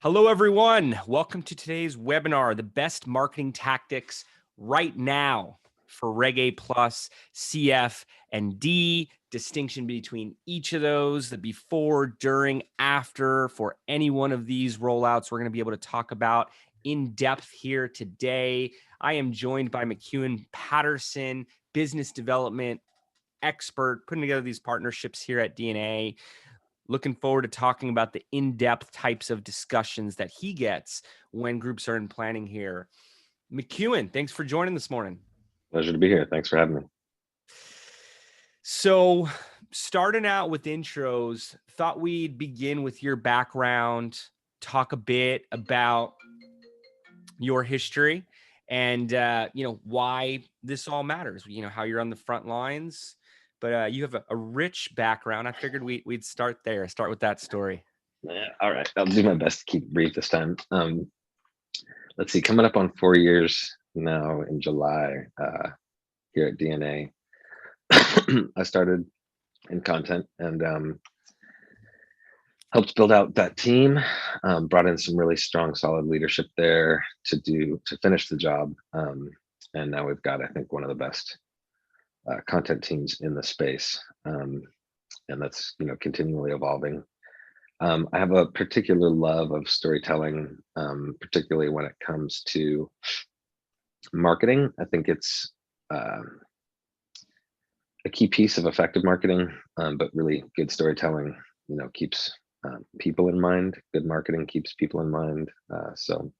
Hello, everyone. Welcome to today's webinar, the best marketing tactics right now for Reg A plus, CF, and D. Distinction between each of those, the before, during, after for any one of these rollouts we're going to be able to talk about in depth here today. I am joined by McEwen Patterson, business development expert, putting together these partnerships here at DNA. Looking forward to talking about the in-depth types of discussions that he gets when groups are in planning here. McEwen, thanks for joining this morning. Pleasure to be here. Thanks for having me. So starting out with intros, thought we'd begin with your background, talk a bit about your history and, why this all matters, how you're on the front lines. But you have a rich background. I figured we'd start there, start with that story. Yeah, all right. I'll do my best to keep brief this time. Let's see, coming up on 4 years now in July here at DNA. I started in content and helped build out that team, brought in some really strong, solid leadership there to finish the job. And now we've got, I think, one of the best content teams in the space. And that's, continually evolving. I have a particular love of storytelling, particularly when it comes to marketing. I think it's a key piece of effective marketing, but really good storytelling, keeps people in mind. Good marketing keeps people in mind. So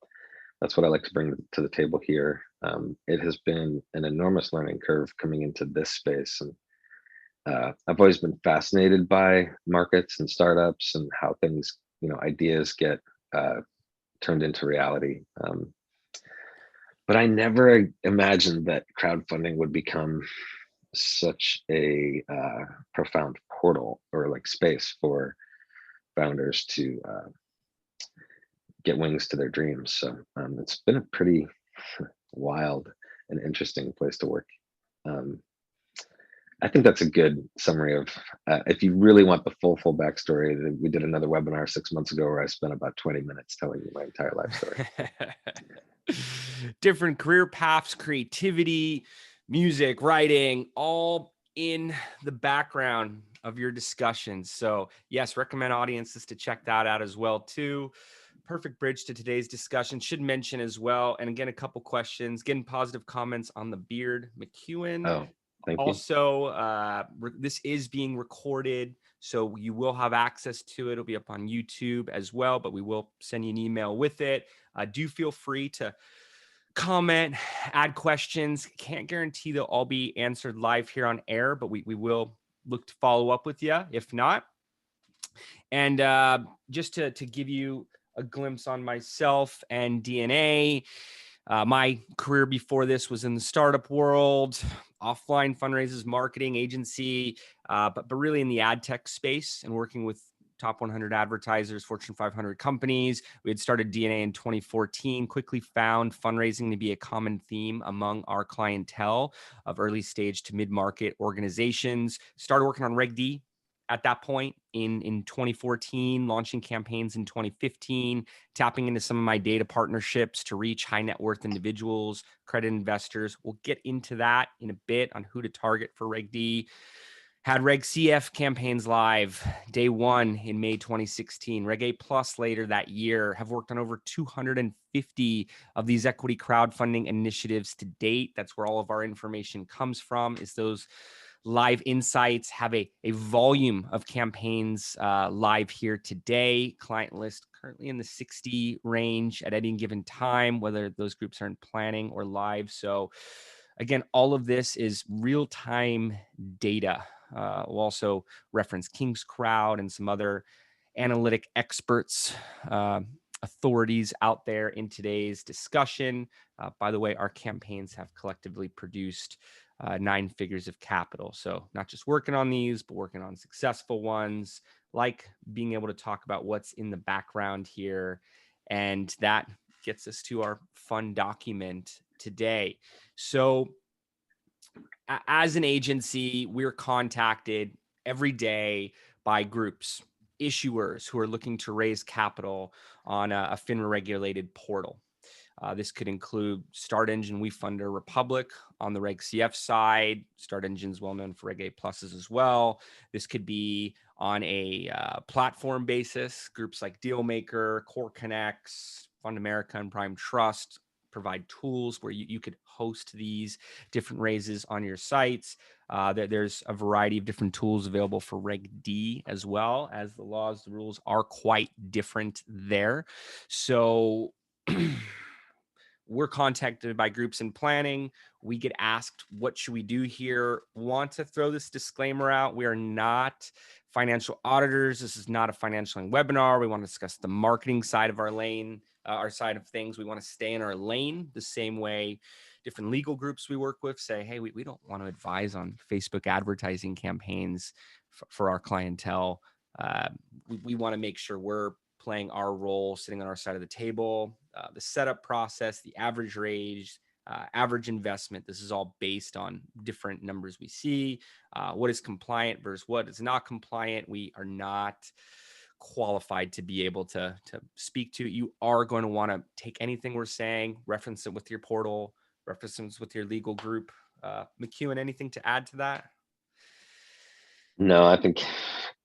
that's what I like to bring to the table here. It has been an enormous learning curve coming into this space, and I've always been fascinated by markets and startups and how things, ideas get turned into reality. But I never imagined that crowdfunding would become such a profound portal or like space for founders to get wings to their dreams. So it's been a pretty wild and interesting place to work. I think that's a good summary of, if you really want the full backstory, we did another webinar 6 months ago where I spent about 20 minutes telling you my entire life story. Different career paths, creativity, music, writing, all in the background of your discussions. So yes, recommend audiences to check that out as well too. Perfect bridge to today's discussion. Should mention as well, and again, a couple questions, getting positive comments on the beard, McEwen. Oh, thank you. Also, this is being recorded, so you will have access to it. It'll be up on YouTube as well, but we will send you an email with it. Do feel free to comment, add questions. Can't guarantee they'll all be answered live here on air, but we will look to follow up with you if not. And just to give you a glimpse on myself and DNA, my career before this was in the startup world, offline fundraisers, marketing agency, but really in the ad tech space and working with top 100 advertisers, Fortune 500 companies. We had started DNA in 2014, quickly found fundraising to be a common theme among our clientele of early stage to mid-market organizations. Started working on Reg D at that point in 2014, launching campaigns in 2015, tapping into some of my data partnerships to reach high net worth individuals, credit investors. We'll get into that in a bit on who to target for Reg D. Had Reg CF campaigns live day one in May 2016, Reg A plus later that year. Have worked on over 250 of these equity crowdfunding initiatives to date. That's where all of our information comes from, is those live insights. Have a volume of campaigns live here today. Client list currently in the 60 range at any given time, whether those groups are in planning or live. So again, all of this is real-time data. We'll also reference King's Crowd and some other analytic experts, authorities out there in today's discussion. By the way, our campaigns have collectively produced 9 figures of capital. So not just working on these, but working on successful ones, like being able to talk about what's in the background here. And that gets us to our fun document today. So as an agency, we're contacted every day by groups, issuers who are looking to raise capital on a FINRA regulated portal. This could include Start Engine, WeFunder, Republic on the Reg CF side. Start Engine is well known for Reg A pluses as well. This could be on a platform basis. Groups like Dealmaker, Core Connects, Fund America, and Prime Trust provide tools where you could host these different raises on your sites. There's a variety of different tools available for Reg D as well, as the laws, the rules are quite different there. So we're contacted by groups in planning. We get asked, what should we do here? Want to throw this disclaimer out. We are not financial auditors. This is not a financial webinar. We want to discuss the marketing side of our lane, our side of things. We want to stay in our lane the same way different legal groups we work with say, hey, we don't want to advise on Facebook advertising campaigns for our clientele. We want to make sure we're playing our role, sitting on our side of the table, the setup process, the average raise, average investment. This is all based on different numbers we see. What is compliant versus what is not compliant. We are not qualified to be able to speak to. You are going to want to take anything we're saying, reference it with your portal, reference it with your legal group. McEwen, anything to add to that? No, I think,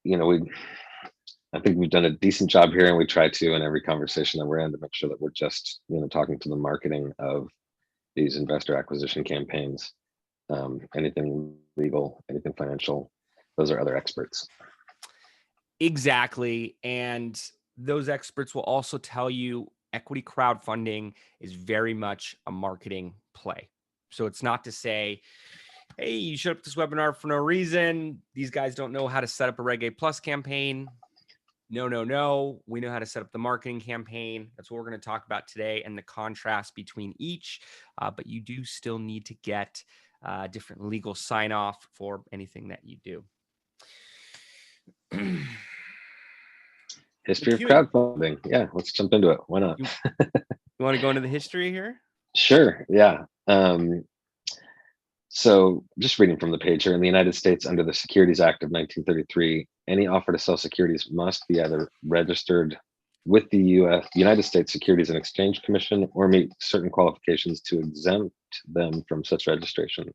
I think we've done a decent job here, and we try to in every conversation that we're in to make sure that we're just, talking to the marketing of these investor acquisition campaigns. Anything legal, anything financial, those are other experts. Exactly. And those experts will also tell you equity crowdfunding is very much a marketing play. So it's not to say, hey, you showed up this webinar for no reason. These guys don't know how to set up a Reg A Plus campaign. No. We know how to set up the marketing campaign. That's what we're going to talk about today, and the contrast between each. But you do still need to get different legal sign off for anything that you do. History of crowdfunding. Yeah, let's jump into it. Why not? You want to go into the history here? Sure. Yeah. So just reading from the page here, in the United States, under the Securities Act of 1933, any offer to sell securities must be either registered with the United States Securities and Exchange Commission or meet certain qualifications to exempt them from such registration.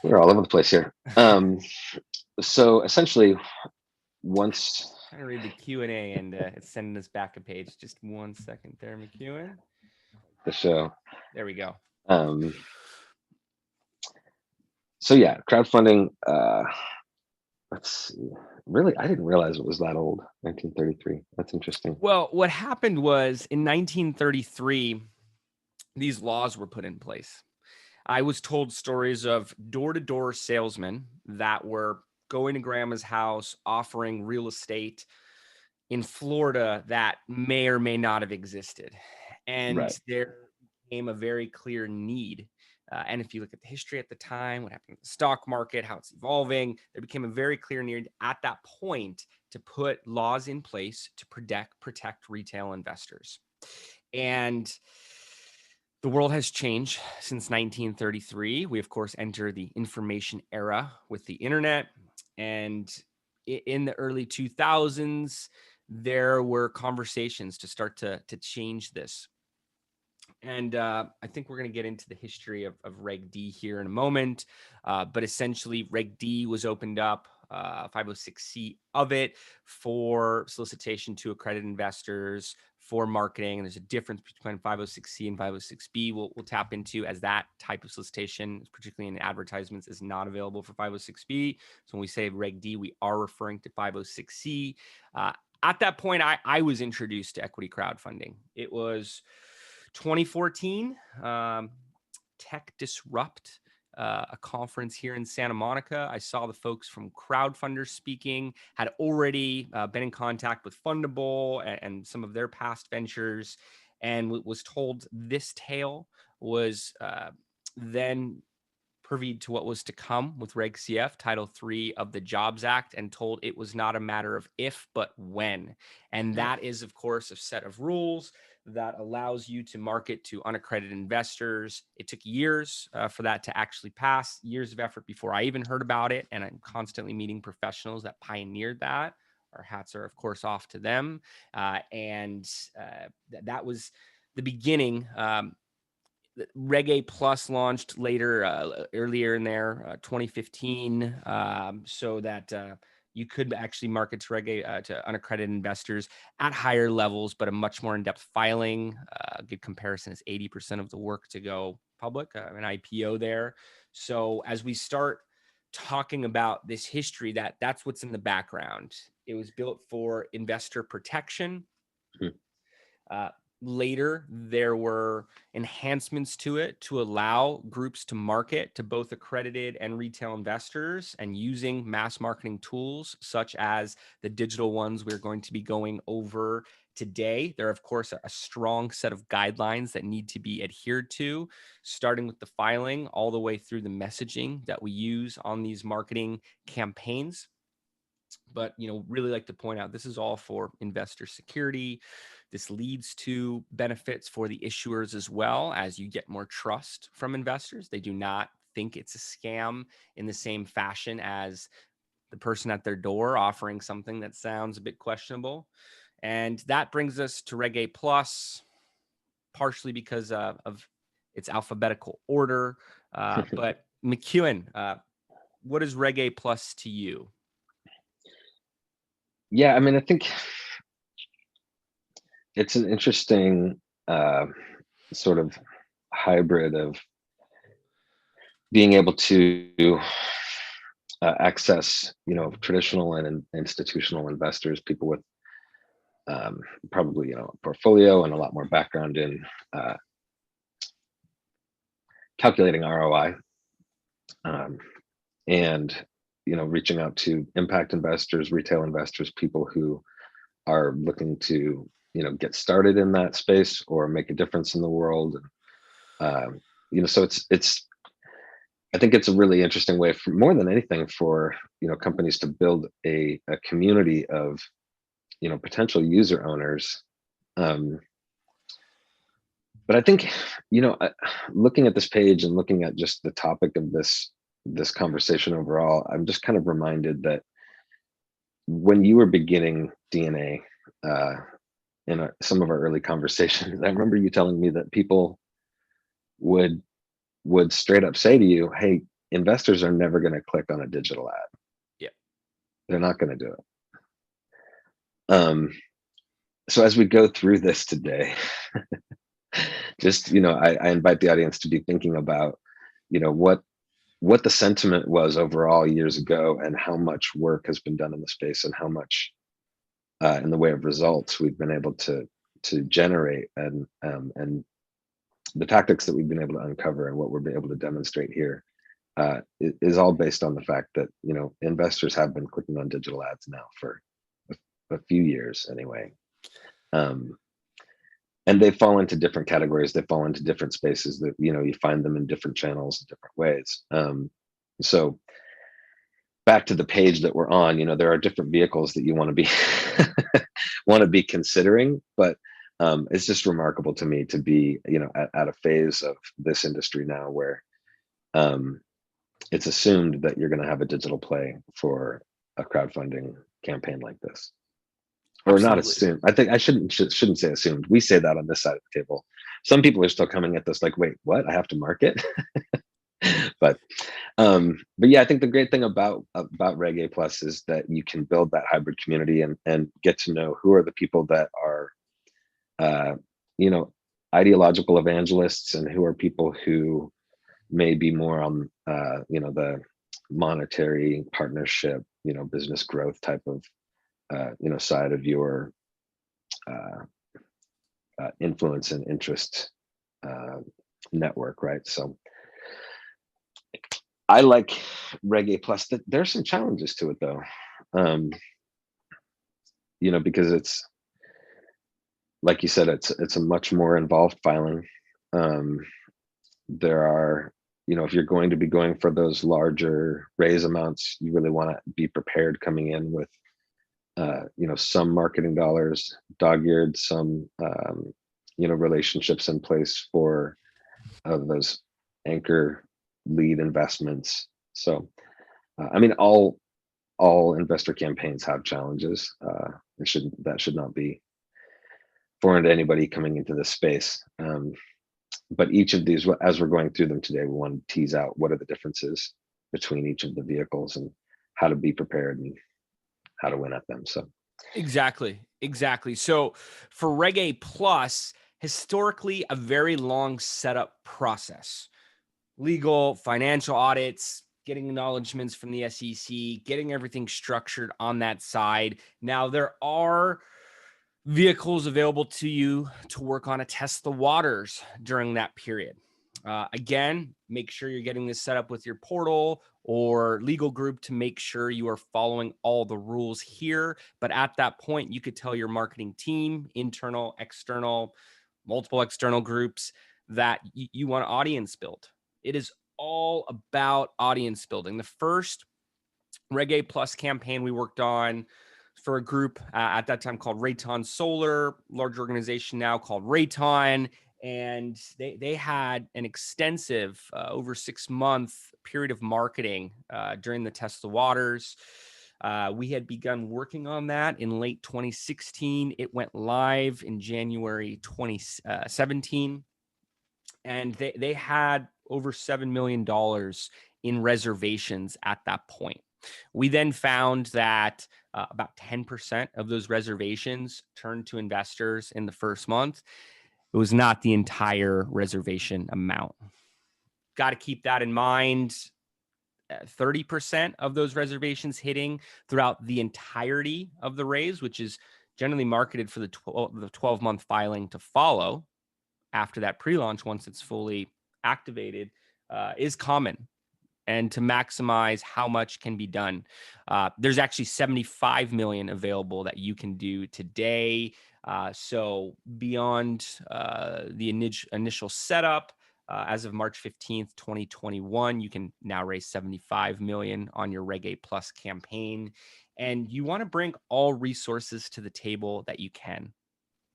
We're all over the place here. So essentially, once I'm trying to read the Q&A and it's sending us back a page. Just 1 second there, McEwen. The show. There we go. So yeah, crowdfunding. Let's see. Really, I didn't realize it was that old. 1933. That's interesting. Well, what happened was in 1933, these laws were put in place. I was told stories of door-to-door salesmen that were going to grandma's house, offering real estate in Florida that may or may not have existed. And Right. there became a very clear need. And if you look at the history at the time, what happened in the stock market, how it's evolving, there became a very clear need at that point to put laws in place to protect retail investors. And the world has changed since 1933. We, of course, enter the information era with the internet. And in the early 2000s, there were conversations to start to change this. And I think we're going to get into the history of Reg D here in a moment. But essentially, Reg D was opened up, 506C of it, for solicitation to accredited investors, for marketing. And there's a difference between 506C and 506B we'll tap into, as that type of solicitation, particularly in advertisements, is not available for 506B. So when we say Reg D, we are referring to 506C. At that point, I was introduced to equity crowdfunding. It was 2014, Tech Disrupt, a conference here in Santa Monica. I saw the folks from Crowdfunder speaking, had already been in contact with Fundable and some of their past ventures, and was told this tale was then privy to what was to come with Reg CF, Title III of the Jobs Act, and told it was not a matter of if, but when. And that is, of course, a set of rules that allows you to market to unaccredited investors. It took years for that to actually pass, years of effort before I even heard about it. And I'm constantly meeting professionals that pioneered that. Our hats are, of course, off to them. That was the beginning. Reg A Plus launched later, earlier in there, 2015, so that you could actually market to Reg A to unaccredited investors at higher levels, but a much more in-depth filing. A good comparison is 80% of the work to go public, an IPO there. So as we start talking about this history, that's what's in the background. It was built for investor protection. Later, there were enhancements to it to allow groups to market to both accredited and retail investors, and using mass marketing tools such as the digital ones we're going to be going over today. There are, of course, a strong set of guidelines that need to be adhered to, starting with the filing all the way through the messaging that we use on these marketing campaigns. But, really like to point out, this is all for investor security. This leads to benefits for the issuers as well, as you get more trust from investors. They do not think it's a scam in the same fashion as the person at their door offering something that sounds a bit questionable. And that brings us to Reg A Plus, partially because of its alphabetical order. But McEwen, what is Reg A Plus to you? Yeah, I mean, I think it's an interesting sort of hybrid of being able to access, traditional and institutional investors, people with probably, a portfolio and a lot more background in calculating ROI, and, reaching out to impact investors, retail investors, people who are looking to, get started in that space or make a difference in the world. So I think it's a really interesting way, for more than anything, for companies to build a community of potential user owners. But I think looking at this page and looking at just the topic of this conversation overall, I'm just kind of reminded that when you were beginning DNA, in some of our early conversations, I remember you telling me that people would straight up say to you, "Hey, investors are never going to click on a digital ad. Yeah, they're not going to do it." So as we go through this today, just I invite the audience to be thinking about what the sentiment was overall years ago, and how much work has been done in the space, and how much in the way of results we've been able to generate, and the tactics that we've been able to uncover, and what we're able to demonstrate here is all based on the fact that investors have been clicking on digital ads now for a few years anyway. And they fall into different categories. They fall into different spaces that you find them in different channels in different ways. So back to the page that we're on, there are different vehicles that you want to be considering, but it's just remarkable to me to be at a phase of this industry now where it's assumed that you're going to have a digital play for a crowdfunding campaign like this. Or absolutely. Not assumed. I think I shouldn't say assumed. We say that on this side of the table. Some people are still coming at this like, wait, what? I have to market? But yeah, I think the great thing about Reg A Plus is that you can build that hybrid community and get to know who are the people that are ideological evangelists, and who are people who may be more on the monetary partnership, business growth type of side of your influence and interest network, right? So I like Reg A Plus. There's some challenges to it though, because it's, like you said, it's a much more involved filing. There are if you're going to be going for those larger raise amounts, you really want to be prepared coming in with, some marketing dollars, dog-eared, some, relationships in place for those anchor lead investments. So, I mean, all investor campaigns have challenges. That should not be foreign to anybody coming into this space. But each of these, as we're going through them today, we want to tease out what are the differences between each of the vehicles and how to be prepared and how to win at them. So exactly. So for Reg A Plus, historically a very long setup process. Legal, financial audits, getting acknowledgments from the SEC, getting everything structured on that side. Now, there are vehicles available to you to work on, to test the waters during that period. Again, make sure you're getting this set up with your portal or legal group to make sure you are following all the rules here. But at that point, you could tell your marketing team, internal, external, multiple external groups, that you want to audience build. It is all about audience building. The first Reg A Plus campaign we worked on for a group at that time called Rayton Solar, large organization now called Rayton. And they had an extensive over 6-month period of marketing during the test the waters. We had begun working on that in late 2016. It went live in January 2017. And they had over $7 million in reservations at that point. We then found that about 10% of those reservations turned to investors in the first month. It was not the entire reservation amount. Got to keep that in mind. 30% of those reservations hitting throughout the entirety of the raise, which is generally marketed for the 12-month filing to follow after that pre-launch, once it's fully activated, is common. And to maximize how much can be done, there's actually 75 million available that you can do today. So beyond the initial setup, as of March 15th, 2021, you can now raise 75 million on your Reg A Plus campaign. And you want to bring all resources to the table that you can.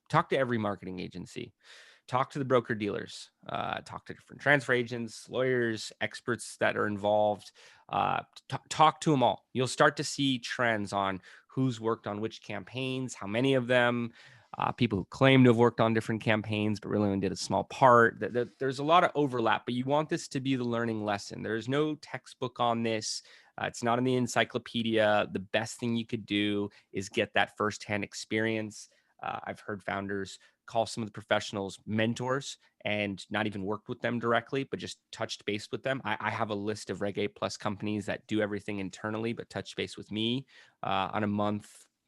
Talk to every marketing agency. Talk to the broker dealers, talk to different transfer agents, lawyers, experts that are involved, talk to them all. You'll start to see trends on who's worked on which campaigns, how many of them, people who claim to have worked on different campaigns, but really only did a small part. There's a lot of overlap, but you want this to be the learning lesson. There's no textbook on this. It's not in the encyclopedia. The best thing you could do is get that firsthand experience. I've heard founders call some of the professionals mentors and not even worked with them directly, but just touched base with them. I have a list of Reg A Plus companies that do everything internally, but touch base with me on a month,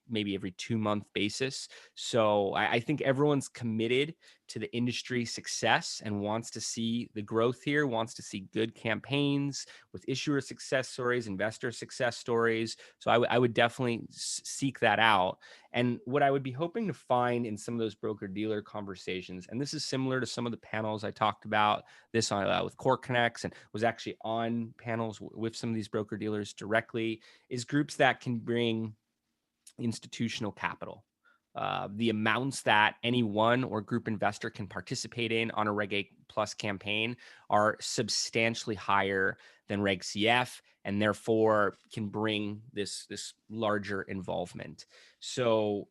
maybe every 2-month basis. So I think everyone's committed to the industry success and wants to see the growth here, wants to see good campaigns with issuer success stories, investor success stories. So I would definitely seek that out. And what I would be hoping to find in some of those broker dealer conversations, and this is similar to some of the panels I talked about this on with Core Connects, and was actually on panels with some of these broker dealers directly, is groups that can bring institutional capital. The amounts that any one or group investor can participate in on a Reg A Plus campaign are substantially higher than Reg CF, and therefore can bring this larger involvement. So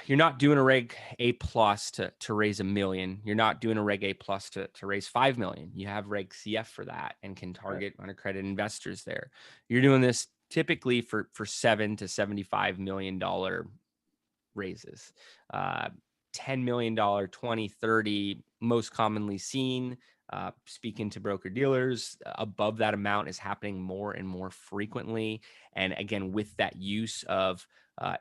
you're not doing a Reg A Plus to raise $1 million. You're not doing a Reg A Plus to raise $5 million. You have Reg CF for that and can target unaccredited investors there. You're doing this typically for $7 to $75 million raises. $10 million, 20, 30, most commonly seen. Speaking to broker dealers, above that amount is happening more and more frequently. And again, with that use of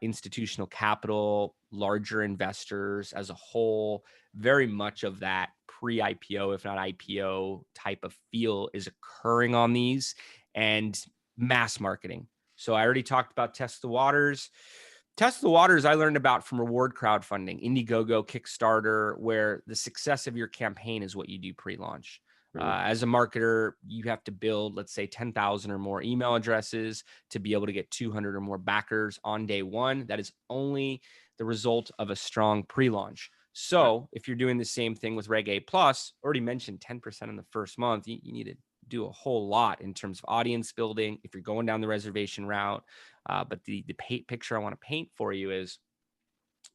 institutional capital, larger investors as a whole, very much of that pre-IPO, if not IPO type of feel is occurring on these, and mass marketing. So I already talked about test the waters. Test the waters I learned about from reward crowdfunding, Indiegogo, Kickstarter, where the success of your campaign is what you do pre-launch. As a marketer, you have to build, let's say, 10,000 or more email addresses to be able to get 200 or more backers on day one. That is only the result of a strong pre-launch. So if you're doing the same thing with Reg A Plus, already mentioned 10% in the first month, you need to do a whole lot in terms of audience building if you're going down the reservation route. But the picture I want to paint for you is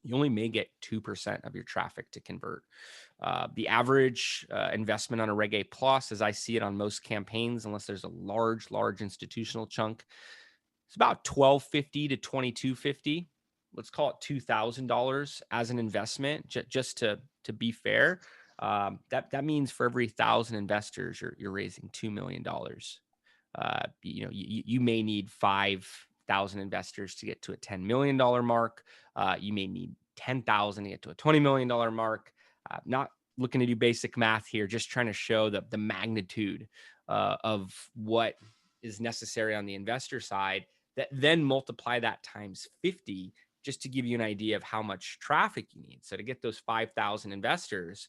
you only may get 2% of your traffic to convert. The average investment on a Reg A Plus, as I see it on most campaigns, unless there's a large institutional chunk, it's about $1,250 to $2,250. Let's call it $2,000 as an investment, just to be fair. That means for every 1,000 investors, you're raising $2 million. You may need 5,000 investors to get to a $10 million mark. You may need 10,000 to get to a $20 million mark. Not looking to do basic math here, just trying to show the magnitude of what is necessary on the investor side, that then multiply that times 50, just to give you an idea of how much traffic you need. So to get those 5,000 investors,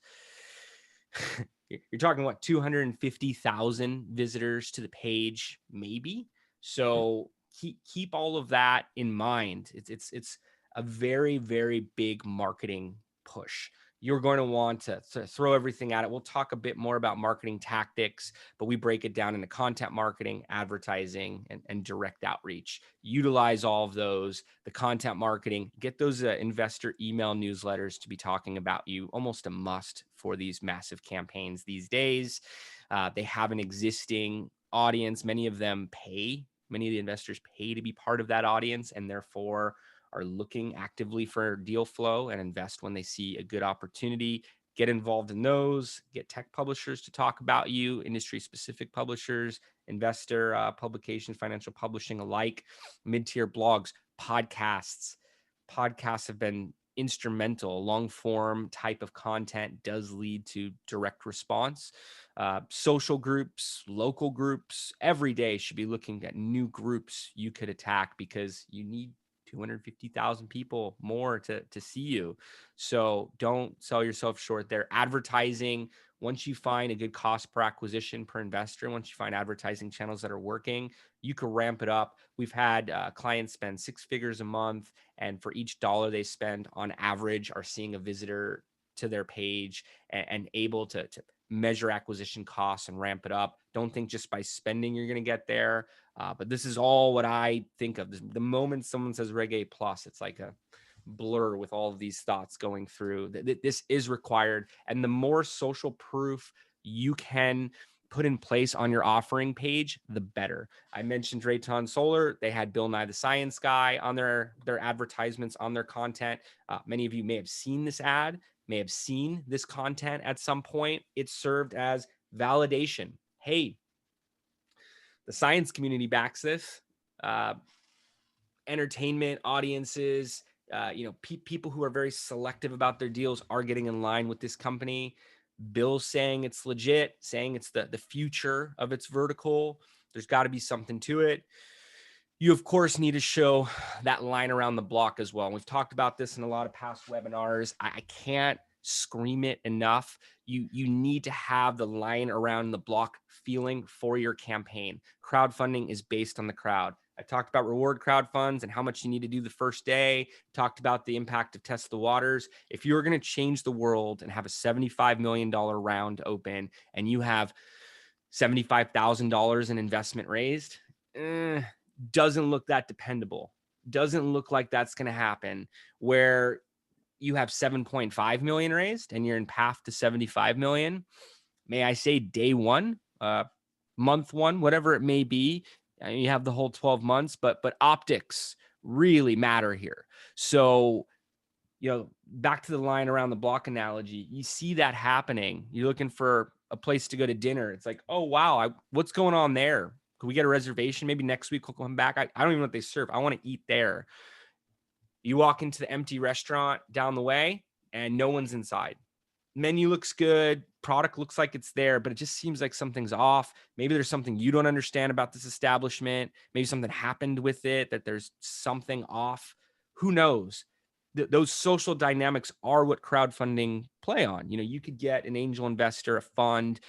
you're talking what, 250,000 visitors to the page, maybe. So keep all of that in mind. It's a very, very big marketing push. You're going to want to throw everything at it. We'll talk a bit more about marketing tactics, but we break it down into content marketing, advertising, and direct outreach. Utilize all of those, the content marketing, get those investor email newsletters to be talking about you, almost a must for these massive campaigns these days. They have an existing audience. Many of them pay. Many of the investors pay to be part of that audience, and therefore are looking actively for deal flow and invest when they see a good opportunity. Get involved in those, get tech publishers to talk about you, industry specific publishers, investor publications, financial publishing alike, mid-tier blogs, podcasts. Podcasts have been instrumental. Long form type of content does lead to direct response. Social groups, local groups, every day should be looking at new groups you could attack, because you need 250,000 people more to see you. So don't sell yourself short there. Advertising, once you find a good cost per acquisition per investor, once you find advertising channels that are working, you can ramp it up. We've had clients spend 6 figures a month, and for each dollar they spend, on average, are seeing a visitor to their page and able to measure acquisition costs and ramp it up. Don't think just by spending you're going to get there. But this is all what I think of. The moment someone says Reg A Plus, it's like a blur with all of these thoughts going through. This is required. And the more social proof you can put in place on your offering page, the better. I mentioned Rayton Solar. They had Bill Nye the Science Guy on their advertisements, on their content. Many of you may have seen this ad, may have seen this content at some point. It served as validation. Hey, the science community backs this. Entertainment audiences, people who are very selective about their deals are getting in line with this company. Bill's saying it's legit, saying it's the future of its vertical. There's got to be something to it. You, of course, need to show that line around the block as well. And we've talked about this in a lot of past webinars. I can't scream it enough. You need to have the line around the block feeling for your campaign. Crowdfunding is based on the crowd. I talked about reward crowd funds and how much you need to do the first day. Talked about the impact of test the waters. If you're going to change the world and have a $75 million round open and you have $75,000 in investment raised, doesn't look that dependable. Doesn't look like that's going to happen. Where you have 7.5 million raised and you're in path to 75 million, may I say day one, month one, whatever it may be, you have the whole 12 months, but optics really matter here. So, back to the line around the block analogy, you see that happening. You're looking for a place to go to dinner. It's like, oh, wow, what's going on there? Could we get a reservation? Maybe next week we'll come back. I don't even know what they serve. I want to eat there. You walk into the empty restaurant down the way and no one's inside. Menu looks good. Product looks like it's there, but it just seems like something's off. Maybe there's something you don't understand about this establishment. Maybe something happened with it, that there's something off. Who knows? those social dynamics are what crowdfunding play on. You know, you could get an angel investor, a fund,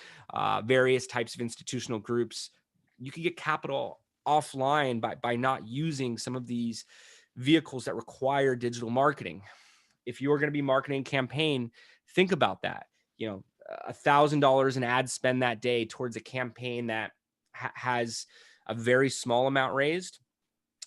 various types of institutional groups. You could get capital offline by not using some of these vehicles that require digital marketing. If you're going to be marketing a campaign, think about that. You know, $1,000 in ad spend that day towards a campaign that has a very small amount raised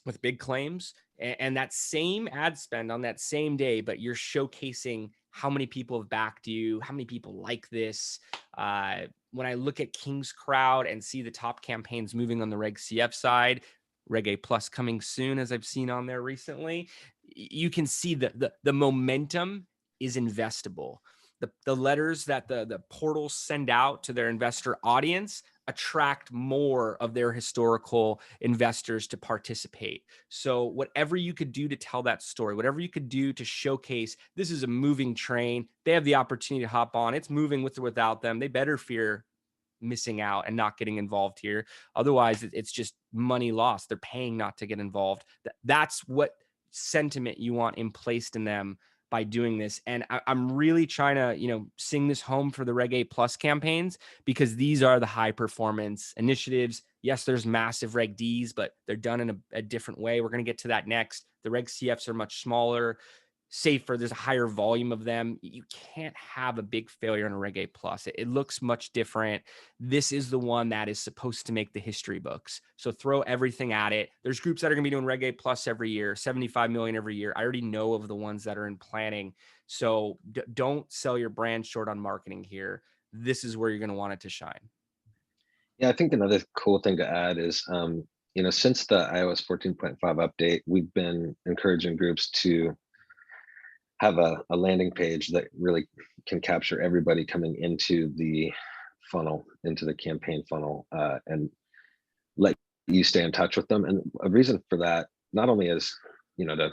with big claims, and that same ad spend on that same day, but you're showcasing how many people have backed you, how many people like this. When I look at King's Crowd and see the top campaigns moving on the Reg CF side, Reg A plus coming soon, as I've seen on there recently, you can see that the momentum is investable. The letters that the portals send out to their investor audience attract more of their historical investors to participate. So whatever you could do to tell that story, whatever you could do to showcase this is a moving train, they have the opportunity to hop on. It's moving with or without them. They better fear missing out and not getting involved here. Otherwise, it's just money lost. They're paying not to get involved. That's what sentiment you want in placed in them by doing this. And I'm really trying to, you know, sing this home for the Reg A plus campaigns, because these are the high performance initiatives. Yes, there's massive Reg Ds, but they're done in a different way. We're going to get to that next. The Reg CFs are much smaller, safer. There's a higher volume of them. You can't have a big failure on a Reg A plus. It looks much different. This is the one that is supposed to make the history books. So throw everything at it. There's groups that are going to be doing Reg A plus every year, 75 million every year. I already know of the ones that are in planning. So don't sell your brand short on marketing here. This is where you're going to want it to shine. Yeah, I think another cool thing to add is, you know, since the iOS 14.5 update, we've been encouraging groups to have a landing page that really can capture everybody coming into the funnel, into the campaign funnel, and let you stay in touch with them. And a reason for that, not only is, you know, to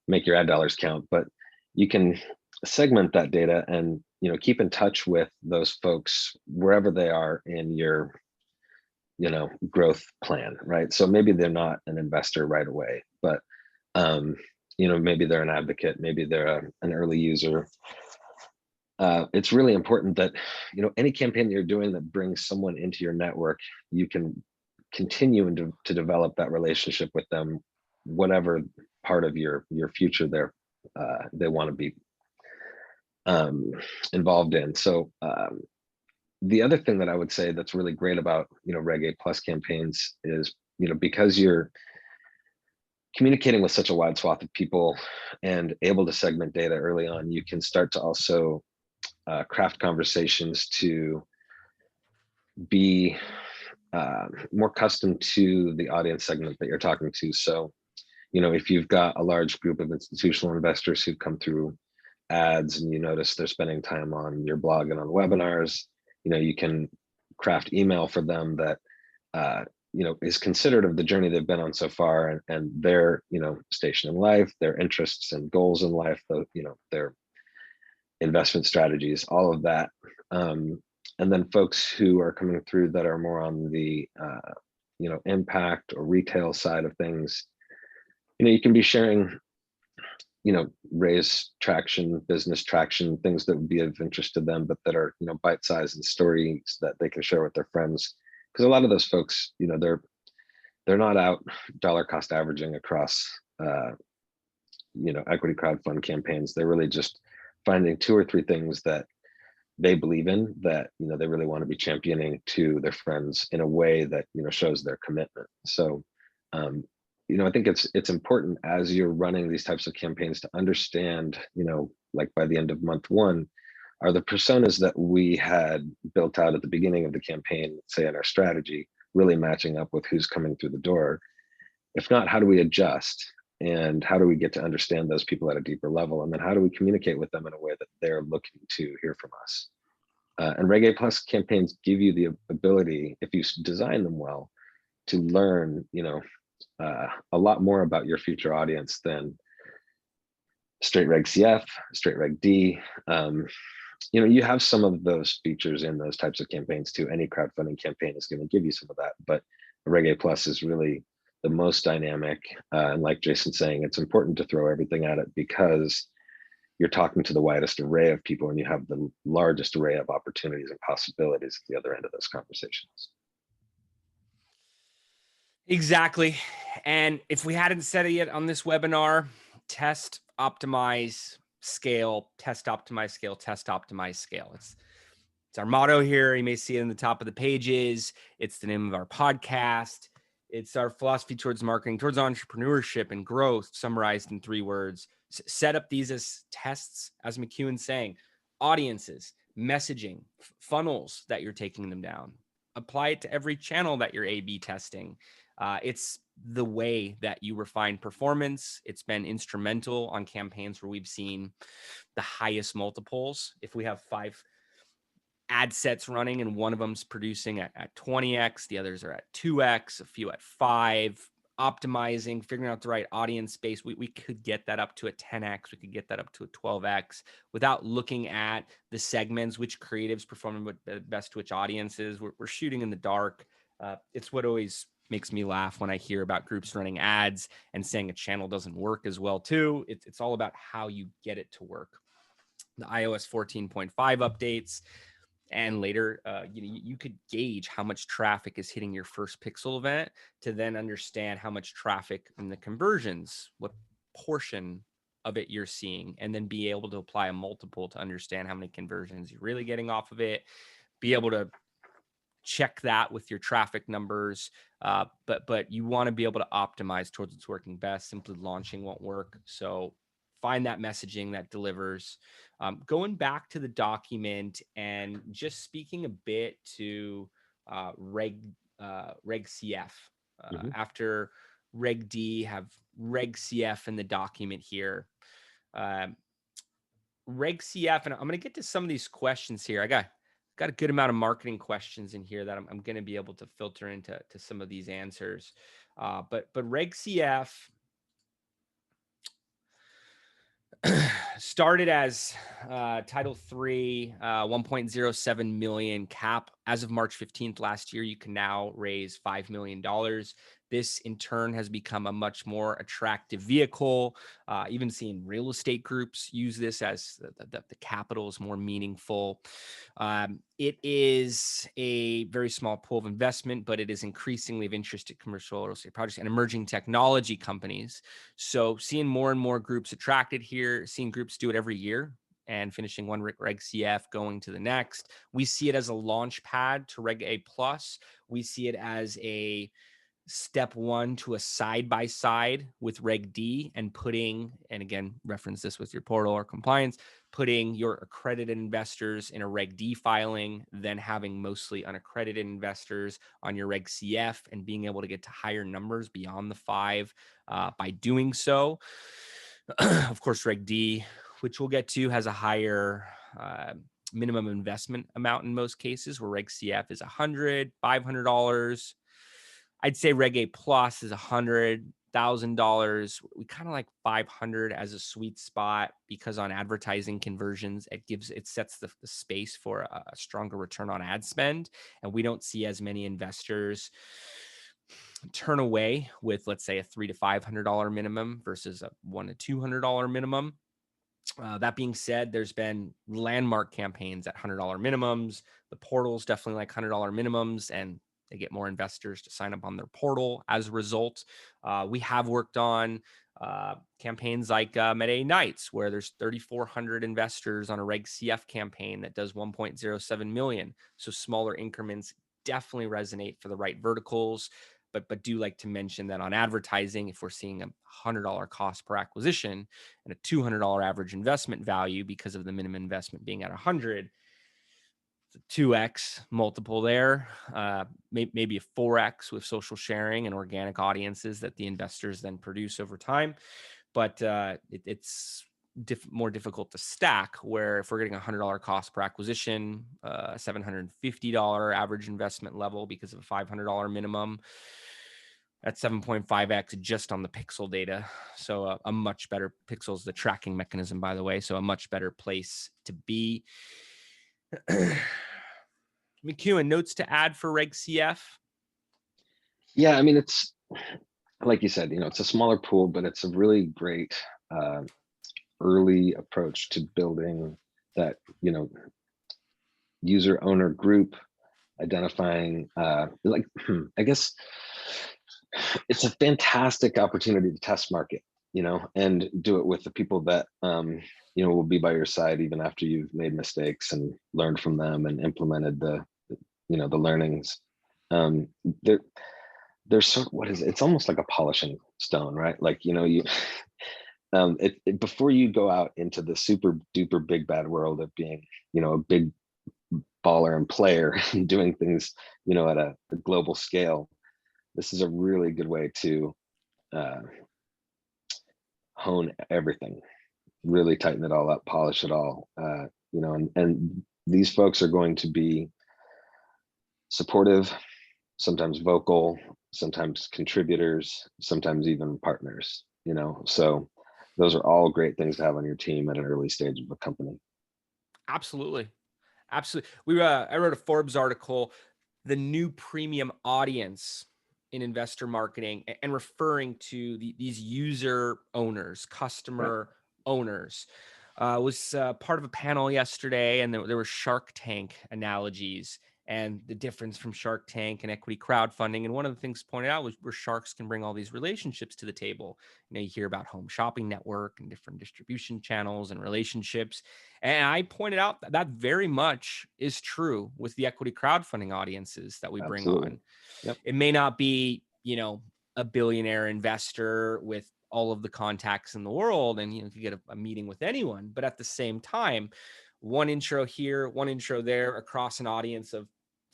make your ad dollars count, but you can segment that data and, you know, keep in touch with those folks wherever they are in your, you know, growth plan, right? So maybe they're not an investor right away, but you know, maybe they're an advocate, maybe they're an early user. It's really important that, you know, any campaign you're doing that brings someone into your network, you can continue to develop that relationship with them, whatever part of your future they want to be involved in. So the other thing that I would say that's really great about, you know, Reg A plus campaigns is, you know, because you're communicating with such a wide swath of people and able to segment data early on, you can start to also craft conversations to be more custom to the audience segment that you're talking to. So, you know, if you've got a large group of institutional investors who come through ads and you notice they're spending time on your blog and on webinars, you know, you can craft email for them that you know, is considerate of the journey they've been on so far, and their, you know, station in life, their interests and goals in life, you know, their investment strategies, all of that. And then folks who are coming through that are more on the you know, impact or retail side of things, you know, you can be sharing, you know, raise traction, business traction, things that would be of interest to them, but that are, you know, bite-sized and stories that they can share with their friends. Because a lot of those folks, you know, they're not out dollar cost averaging across you know, equity crowdfund campaigns. They're really just finding 2 or 3 things that they believe in, that, you know, they really want to be championing to their friends in a way that, you know, shows their commitment. So you know, I think it's important as you're running these types of campaigns to understand, you know, like by the end of month 1, are the personas that we had built out at the beginning of the campaign, say in our strategy, really matching up with who's coming through the door? If not, how do we adjust? And how do we get to understand those people at a deeper level? And then how do we communicate with them in a way that they're looking to hear from us? And Reg A plus campaigns give you the ability, if you design them well, to learn, you know, a lot more about your future audience than straight Reg CF, straight Reg D. You know, you have some of those features in those types of campaigns too. Any crowdfunding campaign is going to give you some of that, but Reg A plus is really the most dynamic. And like Jason's saying, it's important to throw everything at it because you're talking to the widest array of people and you have the largest array of opportunities and possibilities at the other end of those conversations. Exactly. And if we hadn't said it yet on this webinar, test, optimize, scale, test, optimize, scale, test, optimize, scale. It's our motto here. You may see it in the top of the pages. It's the name of our podcast. It's our philosophy towards marketing, towards entrepreneurship and growth, summarized in 3 words. Set up these as tests, as McEwen's saying, audiences, messaging, funnels that you're taking them down. Apply it to every channel that you're A/B testing. It's the way that you refine performance. It's been instrumental on campaigns where we've seen the highest multiples. If we have 5 ad sets running and one of them's producing at 20x, the others are at 2x, a few at 5, optimizing, figuring out the right audience space, we could get that up to a 10x, we could get that up to a 12x without looking at the segments, which creatives performing best to which audiences. We're shooting in the dark. It's what always makes me laugh when I hear about groups running ads and saying a channel doesn't work as well too. It's all about how you get it to work. The iOS 14.5 updates, and later, you could gauge how much traffic is hitting your first pixel event to then understand how much traffic and the conversions, what portion of it you're seeing, and then be able to apply a multiple to understand how many conversions you're really getting off of it. Be able to check that with your traffic numbers, but you want to be able to optimize towards what's working best. Simply launching won't work. So find that messaging that delivers. Going back to the document and just speaking a bit to Reg CF. After Reg D, have Reg CF in the document here. Reg CF, and I'm going to get to some of these questions here. I got a good amount of marketing questions in here that I'm going to be able to filter into some of these answers. But Reg CF started as Title III, 1.07 million cap. As of March 15th last year, you can now raise $5 million. This in turn has become a much more attractive vehicle. Even seeing real estate groups use this as the capital is more meaningful. It is a very small pool of investment, but it is increasingly of interest to commercial real estate projects and emerging technology companies. So seeing more and more groups attracted here, seeing groups do it every year and finishing one Reg CF, going to the next. We see it as a launch pad to Reg A+. We see it as a step 1 to a side-by-side with Reg D and putting, and again, reference this with your portal or compliance, putting your accredited investors in a Reg D filing, then having mostly unaccredited investors on your Reg CF and being able to get to higher numbers beyond the 5 by doing so. Of course, Reg D, which we'll get to, has a higher minimum investment amount in most cases, where Reg CF is $100, $500. I'd say Reg A Plus is $100,000. We kind of like 500 as a sweet spot because on advertising conversions, it sets the space for a stronger return on ad spend. And we don't see as many investors turn away with, let's say, a $300 to $500 minimum versus a $100 to $200 minimum. That being said, there's been landmark campaigns at $100 minimums. The portal's definitely like $100 minimums, and they get more investors to sign up on their portal as a result. We have worked on campaigns like Med-A Nights, where there's 3,400 investors on a Reg CF campaign that does 1.07 million. So smaller increments definitely resonate for the right verticals. But do like to mention that on advertising, if we're seeing a $100 cost per acquisition and a $200 average investment value because of the minimum investment being at 100, it's a 2x multiple there, maybe a 4x with social sharing and organic audiences that the investors then produce over time. But it's more difficult to stack, where if we're getting a $100 cost per acquisition, $750 average investment level because of a $500 minimum, that's 7.5x just on the pixel data. So a much better, pixels, the tracking mechanism, by the way, so a much better place to be. McEwen, notes to add for Reg CF? Yeah, I mean, like you said, it's a smaller pool, but it's a really great uh, early approach to building that, user owner group, identifying like I guess it's a fantastic opportunity to test market, and do it with the people that will be by your side even after you've made mistakes and learned from them and implemented the learnings. um there there's what is it? It's almost like a polishing stone, right? Like, you before you go out into the super duper big bad world of being, a big baller and player and doing things, at a global scale, this is a really good way to uh, hone everything, really tighten it all up, polish it all, and these folks are going to be supportive, sometimes vocal, sometimes contributors, sometimes even partners, so those are all great things to have on your team at an early stage of a company. Absolutely. Absolutely. I wrote a Forbes article, the new premium audience in investor marketing, and referring to these user owners, Yeah, customer owners. Was part of a panel yesterday, and there were Shark Tank analogies and the difference from Shark Tank and equity crowdfunding. And one of the things pointed out was where sharks can bring all these relationships to the table. You hear about Home Shopping Network and different distribution channels and relationships. And I pointed out that that very much is true with the equity crowdfunding audiences that we bring absolutely. on. Yep. It may not be, a billionaire investor with all of the contacts in the world and you get a meeting with anyone, but at the same time, one intro here, one intro there across an audience of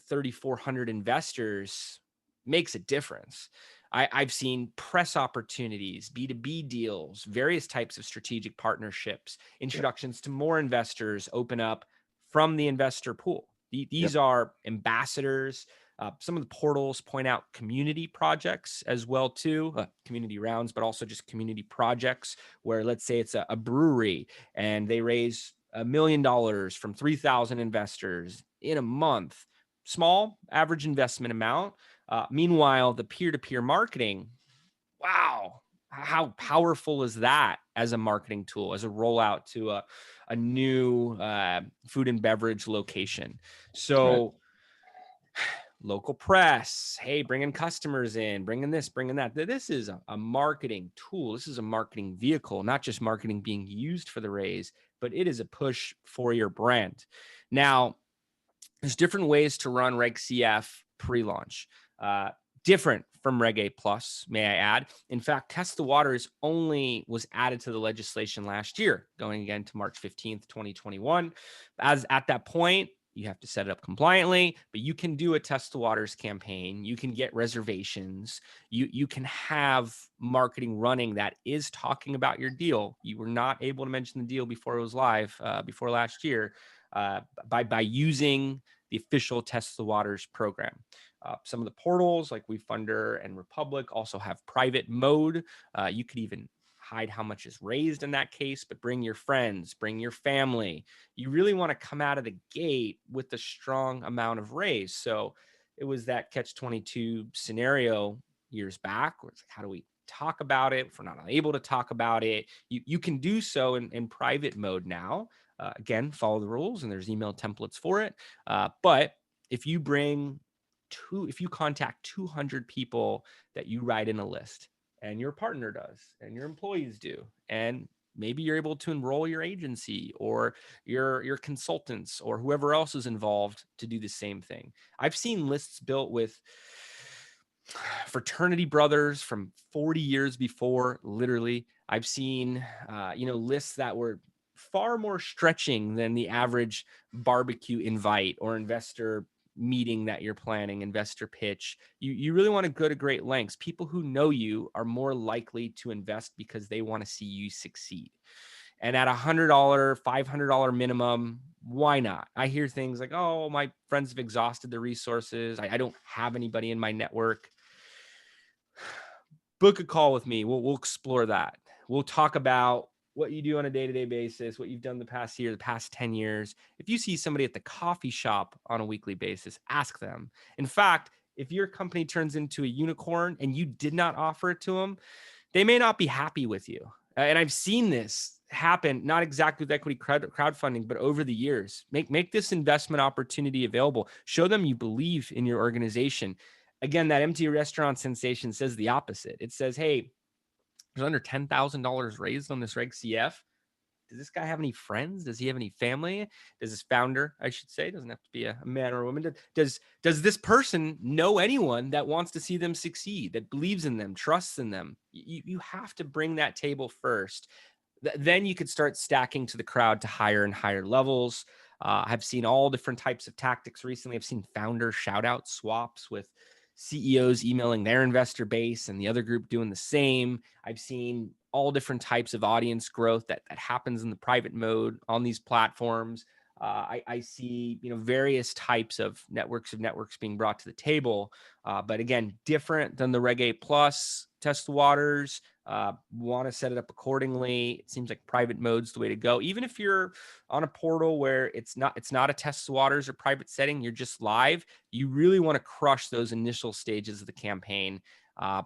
3,400 investors makes a difference. I've seen press opportunities, B2B deals, various types of strategic partnerships, Yep. introductions to more investors open up from the investor pool. These Yep. are ambassadors. Some of the portals point out community projects as well too, community rounds, but also just community projects where, let's say it's a brewery and they raise $1 million from 3,000 investors in a month. Small average investment amount. Meanwhile, the peer-to-peer marketing, wow, how powerful is that as a marketing tool, as a rollout to a new food and beverage location? Right. So local press, hey, bringing customers in, bringing this, bringing that. This is a marketing tool. This is a marketing vehicle, not just marketing being used for the raise, but it is a push for your brand. Now, there's different ways to run Reg CF pre-launch. Uh, Different from Reg A plus, may I add. In fact, Test the Waters only was added to the legislation last year, going again to March 15th, 2021. As at that point, you have to set it up compliantly, but you can do a Test the Waters campaign. You can get reservations. You can have marketing running that is talking about your deal. You were not able to mention the deal before it was live, before last year, by using the official Test the Waters program. Some of the portals like WeFunder and Republic also have private mode. You could even hide how much is raised in that case, but bring your friends, bring your family. You really want to come out of the gate with a strong amount of raise. So it was that catch 22 scenario years back where it's like, how do we talk about it if we're not able to talk about it? You can do so in private mode now. Again, follow the rules and there's email templates for it. But if you if you contact 200 people that you write in a list and your partner does and your employees do, and maybe you're able to enroll your agency or your consultants or whoever else is involved to do the same thing. I've seen lists built with fraternity brothers from 40 years before, literally. I've seen lists that were far more stretching than the average barbecue invite or investor meeting that you're planning, investor pitch. You really want to go to great lengths. People who know you are more likely to invest because they want to see you succeed. And at $100, $500 minimum, why not? I hear things like, oh, my friends have exhausted the resources. I don't have anybody in my network. Book a call with me. We'll explore that. We'll talk about what you do on a day-to-day basis, what you've done the past year, the past 10 years. If you see somebody at the coffee shop on a weekly basis, ask them. In fact, if your company turns into a unicorn and you did not offer it to them, they may not be happy with you. And I've seen this happen, not exactly with equity crowdfunding, but over the years. Make this investment opportunity available. Show them you believe in your organization. Again, that empty restaurant sensation says the opposite. It says, hey, there's under $10,000 raised on this Reg CF. Does this guy have any friends? Does he have any family? Does this founder, I should say, doesn't have to be a man or a woman. Does this person know anyone that wants to see them succeed, that believes in them, trusts in them? You have to bring that table first. Then you could start stacking to the crowd to higher and higher levels. I've seen all different types of tactics recently. I've seen founder shout out swaps with CEOs emailing their investor base and the other group doing the same. I've seen all different types of audience growth that happens in the private mode on these platforms. I see, various types of networks being brought to the table. But again, different than the Reg A plus, test the waters, want to set it up accordingly. It seems like private mode's the way to go. Even if you're on a portal where it's not a test the waters or private setting, you're just live, you really want to crush those initial stages of the campaign.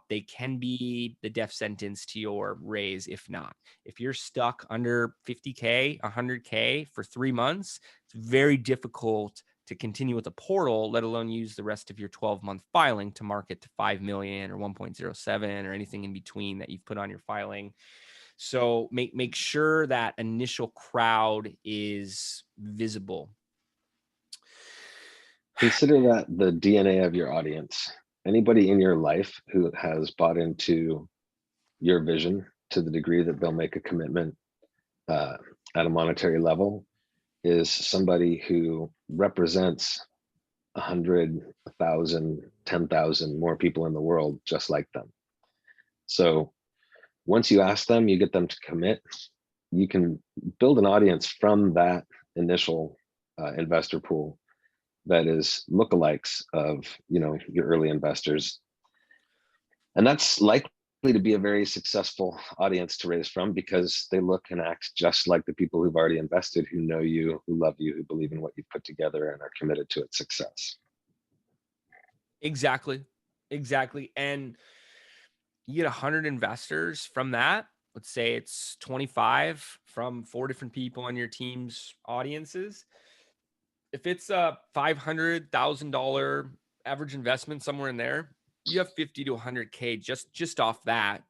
They can be the death sentence to your raise if not. If you're stuck under 50K, 100K for 3 months, it's very difficult to continue with a portal, let alone use the rest of your 12-month filing to market to 5 million or 1.07 or anything in between that you've put on your filing. So make sure that initial crowd is visible. Consider that the DNA of your audience. Anybody in your life who has bought into your vision to the degree that they'll make a commitment at a monetary level is somebody who represents 100, 1,000, 10,000 more people in the world just like them. So once you ask them, you get them to commit, you can build an audience from that initial investor pool that is lookalikes of your early investors. And that's likely to be a very successful audience to raise from because they look and act just like the people who've already invested, who know you, who love you, who believe in what you've put together and are committed to its success. Exactly. And you get 100 investors from that. Let's say it's 25 from 4 different people on your team's audiences. If it's a $500,000 average investment somewhere in there, you have 50 to 100K just off that.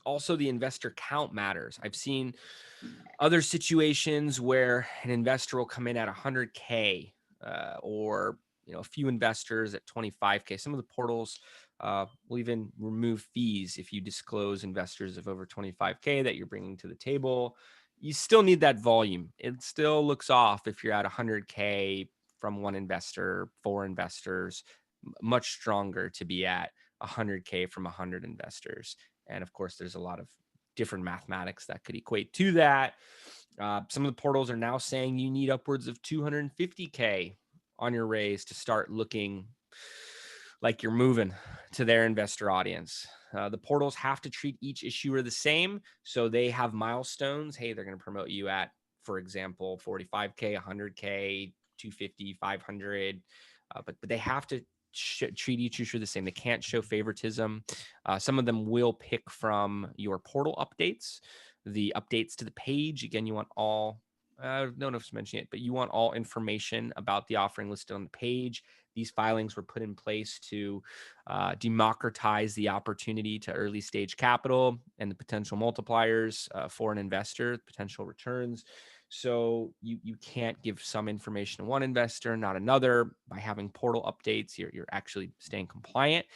Also, the investor count matters. I've seen other situations where an investor will come in at 100K or a few investors at 25K. Some of the portals will even remove fees if you disclose investors of over 25K that you're bringing to the table. You still need that volume. It still looks off if you're at 100K from one investor, 4 investors. Much stronger to be at 100K from 100 investors. And of course, there's a lot of different mathematics that could equate to that. Some of the portals are now saying you need upwards of 250K on your raise to start looking like you're moving to their investor audience. The portals have to treat each issuer the same. So they have milestones. Hey, they're going to promote you at, for example, 45K, 100K, 250, 500. But they have to treat each issuer the same. They can't show favoritism. Some of them will pick from your portal updates, the updates to the page. Again, you want all, I don't know if it's mentioned it, but you want all information about the offering listed on the page. These filings were put in place to democratize the opportunity to early stage capital and the potential multipliers for an investor, potential returns. So you can't give some information to one investor, not another. By having portal updates, you're actually staying compliant.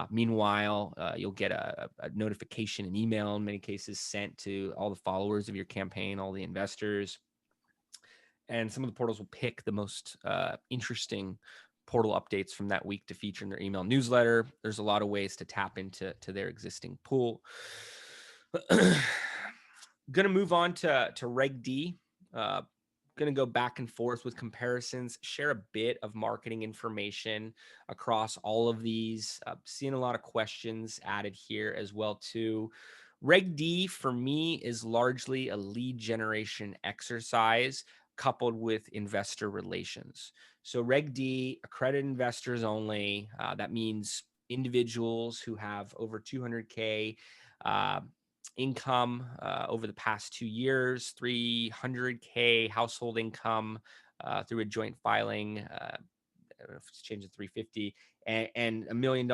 Meanwhile, you'll get a notification, an email in many cases sent to all the followers of your campaign, all the investors. And some of the portals will pick the most interesting portal updates from that week to feature in their email newsletter. There's a lot of ways to tap into their existing pool. Going to move on to Reg D. Going to go back and forth with comparisons, share a bit of marketing information across all of these. Seeing a lot of questions added here as well too. Reg D for me is largely a lead generation exercise. coupled with investor relations. So Reg D, accredited investors only. That means individuals who have over 200K income over the past 2 years, 300K household income through a joint filing. I don't know if it's changed to 350 and $1 million,